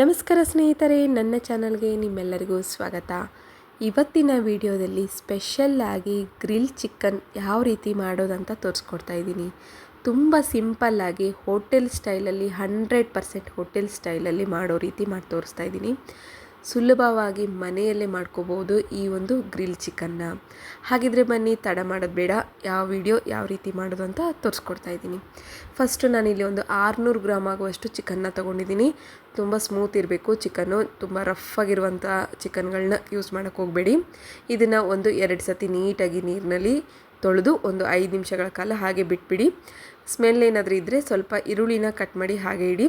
ನಮಸ್ಕಾರ ಸ್ನೇಹಿತರೆ, ನನ್ನ ಚಾನಲ್ಗೆ ನಿಮ್ಮೆಲ್ಲರಿಗೂ ಸ್ವಾಗತ. ಇವತ್ತಿನ ವಿಡಿಯೋದಲ್ಲಿ ಸ್ಪೆಷಲ್ಲಾಗಿ ಗ್ರಿಲ್ ಚಿಕನ್ ಯಾವ ರೀತಿ ಮಾಡೋದಂತ ತೋರಿಸ್ಕೊಡ್ತಾ ಇದ್ದೀನಿ. ತುಂಬ ಸಿಂಪಲ್ಲಾಗಿ ಹೋಟೆಲ್ ಸ್ಟೈಲಲ್ಲಿ 100% ಹೋಟೆಲ್ ಸ್ಟೈಲಲ್ಲಿ ಮಾಡೋ ರೀತಿ ಮಾಡಿ ತೋರಿಸ್ತಾ ಇದ್ದೀನಿ. ಸುಲಭವಾಗಿ ಮನೆಯಲ್ಲೇ ಮಾಡ್ಕೋಬೋದು ಈ ಒಂದು ಗ್ರಿಲ್ ಚಿಕನ್ನ. ಹಾಗಿದ್ರೆ ಬನ್ನಿ, ತಡ ಮಾಡೋದು ಬೇಡ, ಯಾವ ರೀತಿ ಮಾಡೋದು ಅಂತ ತೋರಿಸ್ಕೊಡ್ತಾ ಇದ್ದೀನಿ. ಫಸ್ಟು ನಾನಿಲ್ಲಿ ಒಂದು 600 ಗ್ರಾಮ್ ಆಗುವಷ್ಟು ಚಿಕನ್ನ ತೊಗೊಂಡಿದ್ದೀನಿ. ತುಂಬ ಸ್ಮೂತ್ ಇರಬೇಕು ಚಿಕನ್ನು, ತುಂಬ ರಫ್ ಆಗಿರುವಂಥ ಚಿಕನ್ಗಳನ್ನ ಯೂಸ್ ಮಾಡೋಕ್ಕೆ ಹೋಗಬೇಡಿ. ಇದನ್ನು 1-2 ಸತಿ ನೀಟಾಗಿ ನೀರಿನಲ್ಲಿ ತೊಳೆದು ಒಂದು 5 ನಿಮಿಷಗಳ ಕಾಲ ಹಾಗೆ ಬಿಟ್ಬಿಡಿ. ಸ್ಮೆಲ್ ಏನಾದರೂ ಇದ್ದರೆ ಸ್ವಲ್ಪ ಈರುಳ್ಳಿನ ಕಟ್ ಮಾಡಿ ಹಾಗೆ ಇಡಿ.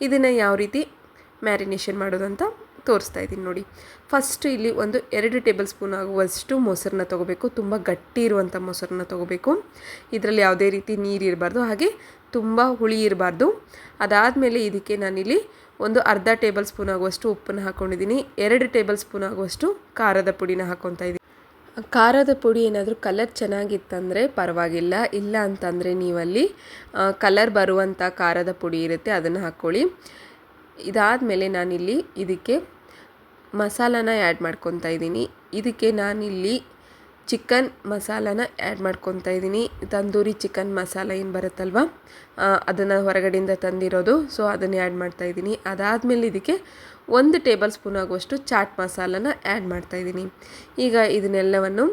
ಇದನ್ನು ಯಾವ ರೀತಿ ಮ್ಯಾರಿನೇಷನ್ ಮಾಡೋದಂತ ತೋರಿಸ್ತಾ ಇದ್ದೀನಿ ನೋಡಿ. ಫಸ್ಟು ಇಲ್ಲಿ 2 ಟೇಬಲ್ ಸ್ಪೂನ್ ಆಗುವಷ್ಟು ಮೊಸರನ್ನ ತೊಗೋಬೇಕು. ತುಂಬ ಗಟ್ಟಿ ಇರುವಂಥ ಮೊಸರನ್ನ ತೊಗೋಬೇಕು. ಇದರಲ್ಲಿ ಯಾವುದೇ ರೀತಿ ನೀರು ಇರಬಾರ್ದು, ಹಾಗೆ ತುಂಬ ಹುಳಿ ಇರಬಾರ್ದು. ಅದಾದಮೇಲೆ ಇದಕ್ಕೆ ನಾನಿಲ್ಲಿ ಒಂದು ಅರ್ಧ ಟೇಬಲ್ ಸ್ಪೂನ್ ಆಗುವಷ್ಟು ಉಪ್ಪನ್ನು ಹಾಕ್ಕೊಂಡಿದ್ದೀನಿ. 2 ಟೇಬಲ್ ಸ್ಪೂನ್ ಆಗುವಷ್ಟು ಖಾರದ ಪುಡಿನ ಹಾಕ್ಕೊತಾ ಇದ್ದೀನಿ. ಖಾರದ ಪುಡಿ ಏನಾದರೂ ಕಲರ್ ಚೆನ್ನಾಗಿತ್ತಂದರೆ ಪರವಾಗಿಲ್ಲ, ಇಲ್ಲ ಅಂತಂದರೆ ನೀವಲ್ಲಿ ಕಲರ್ ಬರುವಂಥ ಖಾರದ ಪುಡಿ ಇರುತ್ತೆ, ಅದನ್ನು ಹಾಕ್ಕೊಳ್ಳಿ. ಇದಾದಮೇಲೆ ನಾನಿಲ್ಲಿ ಇದಕ್ಕೆ ಮಸಾಲಾನ ಆ್ಯಡ್ ಮಾಡ್ಕೊತಾ ಇದ್ದೀನಿ. ಇದಕ್ಕೆ ನಾನಿಲ್ಲಿ ಚಿಕನ್ ಮಸಾಲಾನ ಆ್ಯಡ್ ಮಾಡ್ಕೊತಾ ಇದ್ದೀನಿ. ತಂದೂರಿ ಚಿಕನ್ ಮಸಾಲ ಏನು ಬರುತ್ತಲ್ವ, ಅದನ್ನು ಹೊರಗಡೆಯಿಂದ ತಂದಿರೋದು, ಸೊ ಅದನ್ನು ಆ್ಯಡ್ ಮಾಡ್ತಾಯಿದ್ದೀನಿ. ಅದಾದಮೇಲೆ ಇದಕ್ಕೆ 1 ಟೇಬಲ್ ಸ್ಪೂನ್ ಆಗುವಷ್ಟು ಚಾಟ್ ಮಸಾಲಾನ ಆ್ಯಡ್ ಮಾಡ್ತಾಯಿದ್ದೀನಿ. ಈಗ ಇದನ್ನೆಲ್ಲವನ್ನು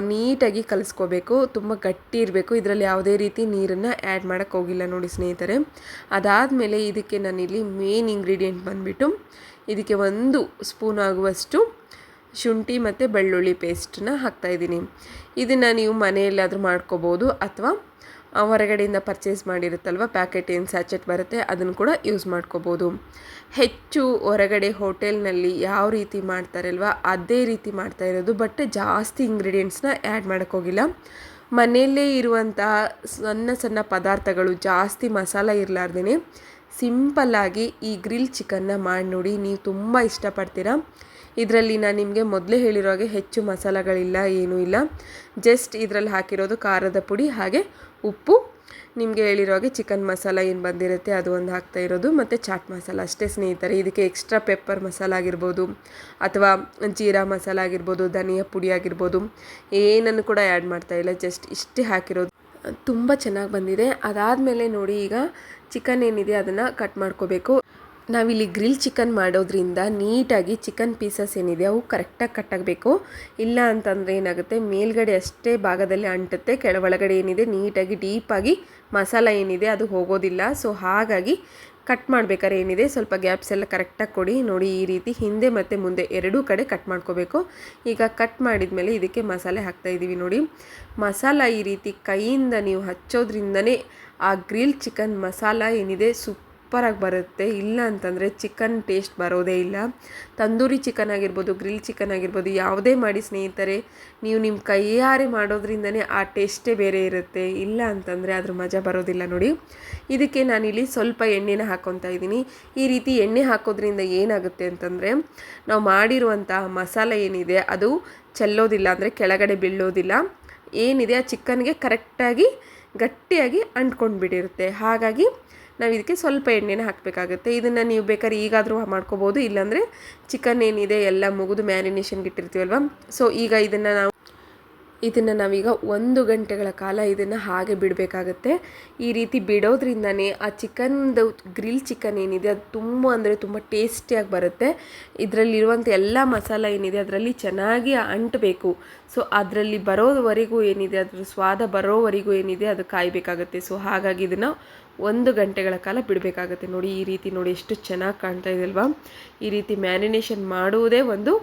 ನೀಟಾಗಿ ಕಲಿಸ್ಕೋಬೇಕು. ತುಂಬ ಗಟ್ಟಿ ಇರಬೇಕು, ಇದರಲ್ಲಿ ಯಾವುದೇ ರೀತಿ ನೀರನ್ನು ಆ್ಯಡ್ ಮಾಡೋಕ್ಕೆ ಹೋಗಿಲ್ಲ ನೋಡಿ ಸ್ನೇಹಿತರೆ. ಅದಾದಮೇಲೆ ಇದಕ್ಕೆ ನಾನಿಲ್ಲಿ ಮೇನ್ ಇಂಗ್ರೀಡಿಯೆಂಟ್ ಬಂದುಬಿಟ್ಟು ಇದಕ್ಕೆ 1 ಸ್ಪೂನ್ ಆಗುವಷ್ಟು ಶುಂಠಿ ಮತ್ತು ಬೆಳ್ಳುಳ್ಳಿ ಪೇಸ್ಟನ್ನ ಹಾಕ್ತಾಯಿದ್ದೀನಿ. ಇದನ್ನು ನೀವು ಮನೆಯಲ್ಲಾದರೂ ಮಾಡ್ಕೋಬೋದು, ಅಥವಾ ಹೊರಗಡೆಯಿಂದ ಪರ್ಚೇಸ್ ಮಾಡಿರುತ್ತಲ್ವ ಪ್ಯಾಕೆಟ್ ಏನು ಸ್ಯಾಚೆಟ್ ಬರುತ್ತೆ, ಅದನ್ನು ಕೂಡ ಯೂಸ್ ಮಾಡ್ಕೋಬೋದು. ಹೆಚ್ಚು ಹೊರಗಡೆ ಹೋಟೆಲ್ನಲ್ಲಿ ಯಾವ ರೀತಿ ಮಾಡ್ತಾರಲ್ವ ಅದೇ ರೀತಿ ಮಾಡ್ತಾ ಇರೋದು, ಬಟ್ ಜಾಸ್ತಿ ಇಂಗ್ರೀಡಿಯೆಂಟ್ಸ್ನ ಆ್ಯಡ್ ಮಾಡೋಕ್ಕೋಗಿಲ್ಲ. ಮನೆಯಲ್ಲೇ ಇರುವಂತಹ ಸಣ್ಣ ಸಣ್ಣ ಪದಾರ್ಥಗಳು, ಜಾಸ್ತಿ ಮಸಾಲ ಇರಲಾರ್ದೇ ಸಿಂಪಲ್ಲಾಗಿ ಈ ಗ್ರಿಲ್ ಚಿಕನ್ನ ಮಾಡಿ ನೋಡಿ, ನೀವು ತುಂಬ ಇಷ್ಟಪಡ್ತೀರಾ. ಇದರಲ್ಲಿ ನಾನು ನಿಮಗೆ ಮೊದಲೇ ಹೇಳಿರೋ ಹಾಗೆ ಹೆಚ್ಚು ಮಸಾಲೆಗಳಿಲ್ಲ, ಏನೂ ಇಲ್ಲ. ಜಸ್ಟ್ ಇದರಲ್ಲಿ ಹಾಕಿರೋದು ಖಾರದ ಪುಡಿ, ಹಾಗೆ ಉಪ್ಪು, ನಿಮಗೆ ಹೇಳಿರೋ ಹಾಗೆ ಚಿಕನ್ ಮಸಾಲ ಏನು ಬಂದಿರುತ್ತೆ ಅದು ಒಂದು ಹಾಕ್ತಾ ಇರೋದು, ಮತ್ತು ಚಾಟ್ ಮಸಾಲ ಅಷ್ಟೇ ಸ್ನೇಹಿತರೆ. ಇದಕ್ಕೆ ಎಕ್ಸ್ಟ್ರಾ ಪೆಪ್ಪರ್ ಮಸಾಲ ಆಗಿರ್ಬೋದು, ಅಥವಾ ಜೀರಾ ಮಸಾಲ ಆಗಿರ್ಬೋದು, ಧನಿಯಾ ಪುಡಿ ಆಗಿರ್ಬೋದು, ಏನನ್ನು ಕೂಡ ಆ್ಯಡ್ ಮಾಡ್ತಾಯಿಲ್ಲ, ಜಸ್ಟ್ ಇಷ್ಟೇ ಹಾಕಿರೋದು. ತುಂಬ ಚೆನ್ನಾಗಿ ಬಂದಿದೆ. ಅದಾದಮೇಲೆ ನೋಡಿ, ಈಗ ಚಿಕನ್ ಏನಿದೆ ಅದನ್ನು ಕಟ್ ಮಾಡ್ಕೋಬೇಕು. ನಾವಿಲ್ಲಿ ಗ್ರಿಲ್ ಚಿಕನ್ ಮಾಡೋದ್ರಿಂದ ನೀಟಾಗಿ ಚಿಕನ್ ಪೀಸಸ್ ಏನಿದೆ ಅವು ಕರೆಕ್ಟಾಗಿ ಕಟ್ಟಾಗಬೇಕು. ಇಲ್ಲ ಅಂತಂದರೆ ಏನಾಗುತ್ತೆ, ಮೇಲ್ಗಡೆ ಅಷ್ಟೇ ಭಾಗದಲ್ಲಿ ಅಂಟುತ್ತೆ, ಒಳಗಡೆ ಏನಿದೆ ನೀಟಾಗಿ ಡೀಪಾಗಿ ಮಸಾಲ ಏನಿದೆ ಅದು ಹೋಗೋದಿಲ್ಲ. ಸೊ ಹಾಗಾಗಿ ಕಟ್ ಮಾಡ್ಬೇಕಾದ್ರೆ ಏನಿದೆ ಸ್ವಲ್ಪ ಗ್ಯಾಪ್ಸ್ ಎಲ್ಲ ಕರೆಕ್ಟಾಗಿ ಕೊಡಿ. ನೋಡಿ, ಈ ರೀತಿ ಹಿಂದೆ ಮತ್ತು ಮುಂದೆ ಎರಡೂ ಕಡೆ ಕಟ್ ಮಾಡ್ಕೋಬೇಕು. ಈಗ ಕಟ್ ಮಾಡಿದ ಮೇಲೆ ಇದಕ್ಕೆ ಮಸಾಲೆ ಹಾಕ್ತಾಯಿದ್ದೀವಿ ನೋಡಿ. ಮಸಾಲ ಈ ರೀತಿ ಕೈಯಿಂದ ನೀವು ಹಚ್ಚೋದ್ರಿಂದನೇ ಆ ಗ್ರಿಲ್ ಚಿಕನ್ ಮಸಾಲ ಏನಿದೆ ಸೂಪರಾಗಿ ಬರುತ್ತೆ. ಇಲ್ಲ ಅಂತಂದರೆ ಚಿಕನ್ ಟೇಸ್ಟ್ ಬರೋದೇ ಇಲ್ಲ. ತಂದೂರಿ ಚಿಕನ್ ಆಗಿರ್ಬೋದು, ಗ್ರಿಲ್ ಚಿಕನ್ ಆಗಿರ್ಬೋದು, ಯಾವುದೇ ಮಾಡಿ ಸ್ನೇಹಿತರೆ, ನೀವು ನಿಮ್ಮ ಕೈಯಾರೆ ಮಾಡೋದ್ರಿಂದನೇ ಆ ಟೇಸ್ಟೇ ಬೇರೆ ಇರುತ್ತೆ. ಇಲ್ಲ ಅಂತಂದರೆ ಅದ್ರ ಮಜಾ ಬರೋದಿಲ್ಲ ನೋಡಿ. ಇದಕ್ಕೆ ನಾನಿಲ್ಲಿ ಸ್ವಲ್ಪ ಎಣ್ಣೆನ ಹಾಕ್ಕೊತಾ ಇದ್ದೀನಿ. ಈ ರೀತಿ ಎಣ್ಣೆ ಹಾಕೋದ್ರಿಂದ ಏನಾಗುತ್ತೆ ಅಂತಂದರೆ, ನಾವು ಮಾಡಿರುವಂತಹ ಮಸಾಲ ಏನಿದೆ ಅದು ಚೆಲ್ಲೋದಿಲ್ಲ, ಅಂದರೆ ಕೆಳಗಡೆ ಬೀಳೋದಿಲ್ಲ. ಏನಿದೆ ಆ ಚಿಕನ್ಗೆ ಕರೆಕ್ಟಾಗಿ ಗಟ್ಟಿಯಾಗಿ ಅಂಟ್ಕೊಂಡು ಬಿಟ್ಟಿರುತ್ತೆ. ಹಾಗಾಗಿ ನಾವು ಇದಕ್ಕೆ ಸ್ವಲ್ಪ ಎಣ್ಣೆನ ಹಾಕಬೇಕಾಗುತ್ತೆ. ಇದನ್ನು ನೀವು ಬೇಕಾದ್ರೆ ಈಗಾದರೂ ಮಾಡ್ಕೋಬೋದು, ಇಲ್ಲಾಂದರೆ ಚಿಕನ್ ಏನಿದೆ ಎಲ್ಲ ಮುಗಿದು ಮ್ಯಾರಿನೇಷನ್ಗೆ ಇಟ್ಟಿರ್ತೀವಲ್ವ, ಸೊ ಈಗ ಇದನ್ನು ನಾವೀಗ 1 ಗಂಟೆಗಳ ಕಾಲ ಇದನ್ನು ಹಾಗೆ ಬಿಡಬೇಕಾಗತ್ತೆ. ಈ ರೀತಿ ಬಿಡೋದ್ರಿಂದನೇ ಆ ಚಿಕನ್ದು ಗ್ರಿಲ್ ಚಿಕನ್ ಏನಿದೆ ಅದು ತುಂಬ ಅಂದರೆ ತುಂಬ ಟೇಸ್ಟಿಯಾಗಿ ಬರುತ್ತೆ. ಇದರಲ್ಲಿರುವಂಥ ಎಲ್ಲ ಮಸಾಲ ಏನಿದೆ ಅದರಲ್ಲಿ ಚೆನ್ನಾಗಿ ಅಂಟಬೇಕು. ಸೊ ಅದರಲ್ಲಿ ಬರೋವರೆಗೂ ಏನಿದೆ, ಅದ್ರ ಸ್ವಾದ ಬರೋವರೆಗೂ ಏನಿದೆ ಅದು ಕಾಯಬೇಕಾಗತ್ತೆ. ಸೊ ಹಾಗಾಗಿ ಇದನ್ನು 1 ಗಂಟೆಗಳ ಕಾಲ ಬಿಡಬೇಕಾಗತ್ತೆ. ನೋಡಿ, ಈ ರೀತಿ ನೋಡಿ ಎಷ್ಟು ಚೆನ್ನಾಗಿ ಕಾಣ್ತಾ ಇದೆ ಅಲ್ವಾ. ಈ ರೀತಿ ಮ್ಯಾರಿನೇಷನ್ ಮಾಡುವುದೇ ಒಂದು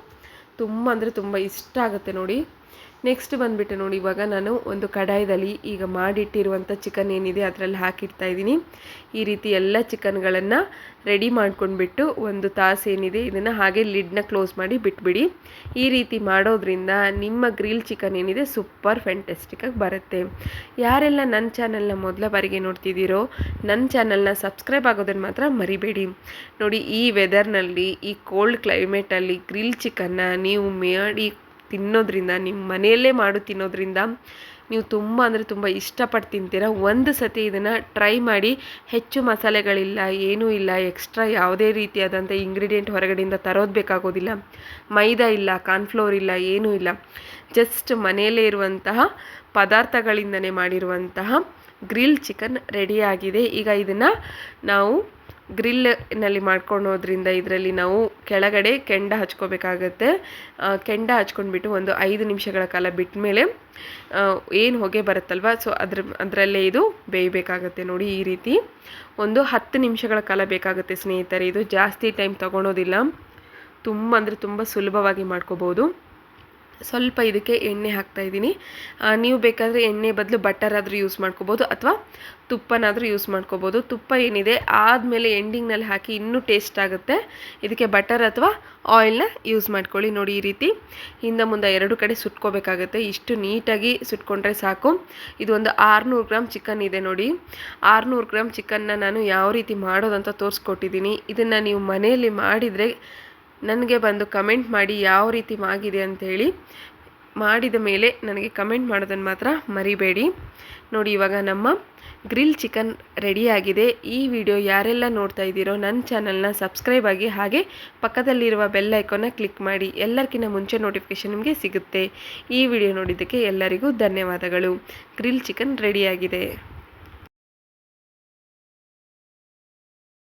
ತುಂಬ ಅಂದರೆ ತುಂಬ ಇಷ್ಟ ಆಗುತ್ತೆ ನೋಡಿ. ನೆಕ್ಸ್ಟ್ ಬಂದುಬಿಟ್ಟು ನೋಡಿ, ಇವಾಗ ನಾನು ಒಂದು ಕಡಾಯದಲ್ಲಿ ಈಗ ಮಾಡಿಟ್ಟಿರುವಂಥ ಚಿಕನ್ ಏನಿದೆ ಅದರಲ್ಲಿ ಹಾಕಿಡ್ತಾ ಇದ್ದೀನಿ. ಈ ರೀತಿ ಎಲ್ಲ ಚಿಕನ್ಗಳನ್ನು ರೆಡಿ ಮಾಡ್ಕೊಂಡ್ಬಿಟ್ಟು 1 ತಾಸು ಏನಿದೆ ಇದನ್ನು ಹಾಗೆ ಲಿಡ್ನ ಕ್ಲೋಸ್ ಮಾಡಿ ಬಿಟ್ಬಿಡಿ. ಈ ರೀತಿ ಮಾಡೋದ್ರಿಂದ ನಿಮ್ಮ ಗ್ರಿಲ್ ಚಿಕನ್ ಏನಿದೆ ಸೂಪರ್ ಫ್ಯಾಂಟಾಸ್ಟಿಕ್ಕಾಗಿ ಬರುತ್ತೆ. ಯಾರೆಲ್ಲ ನನ್ನ ಚಾನಲ್ನ ಮೊದಲ ಬಾರಿಗೆ ನೋಡ್ತಿದ್ದೀರೋ ನನ್ನ ಚಾನಲ್ನ ಸಬ್ಸ್ಕ್ರೈಬ್ ಆಗೋದನ್ನು ಮಾತ್ರ ಮರಿಬೇಡಿ. ನೋಡಿ, ಈ ವೆದರ್ನಲ್ಲಿ, ಈ ಕೋಲ್ಡ್ ಕ್ಲೈಮೇಟಲ್ಲಿ ಗ್ರಿಲ್ ಚಿಕನ್ನ ನೀವು ಮಾಡಿ ತಿನ್ನೋದ್ರಿಂದ, ನಿಮ್ಮ ಮನೆಯಲ್ಲೇ ತಿನ್ನೋದ್ರಿಂದ ನೀವು ತುಂಬ ಅಂದರೆ ತುಂಬ ಇಷ್ಟಪಟ್ಟು ತಿಂತೀರ. ಒಂದು ಸತಿ ಇದನ್ನು ಟ್ರೈ ಮಾಡಿ. ಹೆಚ್ಚು ಮಸಾಲೆಗಳಿಲ್ಲ, ಏನೂ ಇಲ್ಲ, ಎಕ್ಸ್ಟ್ರಾ ಯಾವುದೇ ರೀತಿಯಾದಂಥ ಇಂಗ್ರೀಡಿಯೆಂಟ್ ಹೊರಗಡೆಯಿಂದ ತರೋದು ಬೇಕಾಗೋದಿಲ್ಲ. ಮೈದಾ ಇಲ್ಲ, ಕಾರ್ನ್ಫ್ಲೋರ್ ಇಲ್ಲ, ಏನೂ ಇಲ್ಲ. ಜಸ್ಟ್ ಮನೆಯಲ್ಲೇ ಇರುವಂತಹ ಪದಾರ್ಥಗಳಿಂದನೇ ಮಾಡಿರುವಂತಹ ಗ್ರಿಲ್ ಚಿಕನ್ ರೆಡಿಯಾಗಿದೆ. ಈಗ ಇದನ್ನು ನಾವು ಗ್ರಿಲ್ನಲ್ಲಿ ಮಾಡ್ಕೊಳೋದ್ರಿಂದ ಇದರಲ್ಲಿ ನಾವು ಕೆಳಗಡೆ ಕೆಂಡ ಹಚ್ಕೋಬೇಕಾಗತ್ತೆ. ಕೆಂಡ ಹಚ್ಕೊಂಡ್ಬಿಟ್ಟು ಒಂದು 5 ನಿಮಿಷಗಳ ಕಾಲ ಬಿಟ್ಟ ಮೇಲೆ ಏನು ಹೊಗೆ ಬರುತ್ತಲ್ವ, ಸೊ ಅದರಲ್ಲೇ ಇದು ಬೇಯಬೇಕಾಗತ್ತೆ. ನೋಡಿ, ಈ ರೀತಿ ಒಂದು 10 ನಿಮಿಷಗಳ ಕಾಲ ಬೇಕಾಗುತ್ತೆ ಸ್ನೇಹಿತರೆ. ಇದು ಜಾಸ್ತಿ ಟೈಮ್ ತಗೊಳೋದಿಲ್ಲ. ತುಂಬ ಅಂದರೆ ತುಂಬ ಸುಲಭವಾಗಿ ಮಾಡ್ಕೋಬೋದು. ಸ್ವಲ್ಪ ಇದಕ್ಕೆ ಎಣ್ಣೆ ಹಾಕ್ತಾಯಿದ್ದೀನಿ. ನೀವು ಬೇಕಾದರೆ ಎಣ್ಣೆ ಬದಲು ಬಟರ್ ಆದರೂ ಯೂಸ್ ಮಾಡ್ಕೋಬೋದು, ಅಥವಾ ತುಪ್ಪನಾದರೂ ಯೂಸ್ ಮಾಡ್ಕೋಬೋದು. ತುಪ್ಪ ಏನಿದೆ ಆದಮೇಲೆ ಎಂಡಿಂಗ್ನಲ್ಲಿ ಹಾಕಿ ಇನ್ನೂ ಟೇಸ್ಟ್ ಆಗುತ್ತೆ. ಇದಕ್ಕೆ ಬಟರ್ ಅಥವಾ ಆಯಿಲ್ನ ಯೂಸ್ ಮಾಡ್ಕೊಳ್ಳಿ. ನೋಡಿ, ಈ ರೀತಿ ಹಿಂದೆ ಮುಂದೆ 2 ಕಡೆ ಸುಟ್ಕೋಬೇಕಾಗತ್ತೆ. ಇಷ್ಟು ನೀಟಾಗಿ ಸುಟ್ಕೊಂಡ್ರೆ ಸಾಕು. ಇದು ಒಂದು 600 ಗ್ರಾಮ್ ಚಿಕನ್ ಇದೆ. ನೋಡಿ, 600 ಗ್ರಾಮ್ ಚಿಕನ್ನ ನಾನು ಯಾವ ರೀತಿ ಮಾಡೋದಂತ ತೋರಿಸ್ಕೊಟ್ಟಿದ್ದೀನಿ. ಇದನ್ನು ನೀವು ಮನೆಯಲ್ಲಿ ಮಾಡಿದರೆ ನನಗೆ ಬಂದು ಕಮೆಂಟ್ ಮಾಡಿ ಯಾವ ರೀತಿ ಆಗಿದೆ ಅಂಥೇಳಿ. ಮಾಡಿದ ಮೇಲೆ ನನಗೆ ಕಮೆಂಟ್ ಮಾಡೋದನ್ನು ಮಾತ್ರ ಮರಿಬೇಡಿ. ನೋಡಿ, ಇವಾಗ ನಮ್ಮ ಗ್ರಿಲ್ ಚಿಕನ್ ರೆಡಿಯಾಗಿದೆ. ಈ ವಿಡಿಯೋ ಯಾರೆಲ್ಲ ನೋಡ್ತಾ ಇದ್ದೀರೋ ನನ್ನ ಚಾನಲ್ನ ಸಬ್ಸ್ಕ್ರೈಬ್ ಆಗಿ, ಹಾಗೆ ಪಕ್ಕದಲ್ಲಿರುವ ಬೆಲ್ ಐಕಾನ್ನ ಕ್ಲಿಕ್ ಮಾಡಿ. ಎಲ್ಲರಿಗಿಂತ ಮುಂಚೆ ನೋಟಿಫಿಕೇಷನ್ ನಿಮಗೆ ಸಿಗುತ್ತೆ. ಈ ವಿಡಿಯೋ ನೋಡಿದ್ದಕ್ಕೆ ಎಲ್ಲರಿಗೂ ಧನ್ಯವಾದಗಳು. ಗ್ರಿಲ್ ಚಿಕನ್ ರೆಡಿಯಾಗಿದೆ.